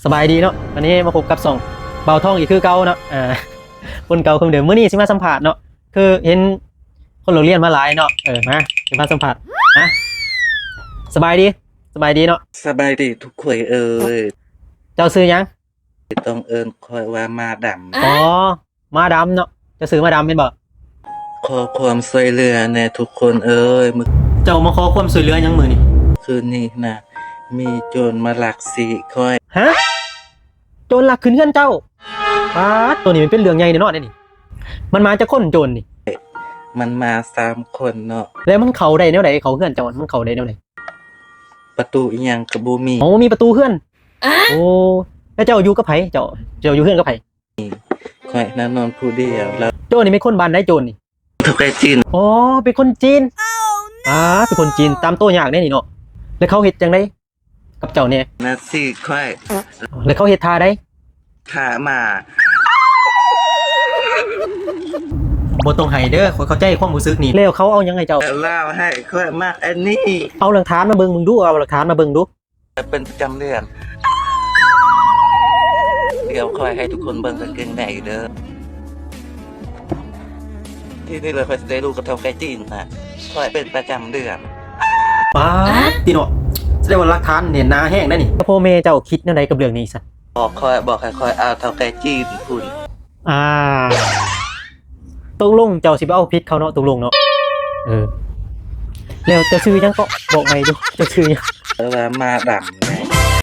สบายดีเนาะวันนี้มาพบกับส่องเบาท่องอีกคือเก่าเนาะคนเก่าคนเดิมมื้อนี้สิมาสัมภาษณ์เนาะคือเห็นคนโรงเรียนมาหลายเนาะมาสิมาสัมภาษณ์นะสบายดีเนาะ สบายดีทุกคนเอ่ย เจ้าซื้อหยัง ต้องเอิญคอยว่ามาด อ๋อมาดำเนาะเจ้าซื้อมาดำเป็นบ่ ำขอความช่วยเหลือแน่ทุกคนเอ่ยเมื่อ เจ้ามาขอความช่วยเหลือหยังมื้อนี่ คืนนี้นะมีโจรมาลักสิคอย ฮะโจรลักขึ้นเฮือนเจ้าป๊าดตัวนี้มันเป็นเรื่องใหญ่เนาะนี่มันมาจากคนโจรนี่ มันมา3 คนเนาะ แล้วมันเข้าได้แนวใดเขาเฮือนเจ้ามันเข้าได้แนวใด ประตูอีหยังกระบูมี อ๋อมีประตูเฮือนโอ้แล้วเจ้าอยู่กับไผเจ้าอยู่เฮือนกับไผ คอยนั่นนอนผู้เดียวแล้ว โจรนี่เป็นคนบ้านได้โจรนี่ ทุกไอจิน อ๋อเป็นคนจีนเป็นคนจีนตามตัวยากแน่นี่เนาะแล้วเขาเฮ็ดจังไดกับเจ้าเนี่ย นะสิคอย แล้วเขาเฮ็ดท่าได้ ถ้ามา บ่ต้องให้เด้อข้อยเข้าใจความรู้สึกนี่แล้วเขาเอายังไงเจ้า เล่าให้คอยมากอันนี้ เอาหลักฐานมาเบิ่งมึงดูเอาหลักฐานมาเบิ่งดู เป็นประจำเดือนเดี๋ยวคอยให้ทุกคนเบิ่งกันเก่งไหนเด้อที่นี่เลยคอยจะได้รู้กับเท่าไก่จีนนะคอยเป็นประจำเดือน ป๊าดติเนาะแสดงว่าหลักฐานเนี่ยหนาแห้งได้นี่พ่อแม่เจ้าคิดแนวใดกับเรื่องนี้ซะ บอกให้คอยเอาเท่าไก่จีนคุณ อ่าตกลงเจ้าสิไปเอาผิดเขาเนาะตกลงเนาะแล้วจะซื้อหยังก็บอกไงดูจะซื้อหยัง เวลามาดำนะ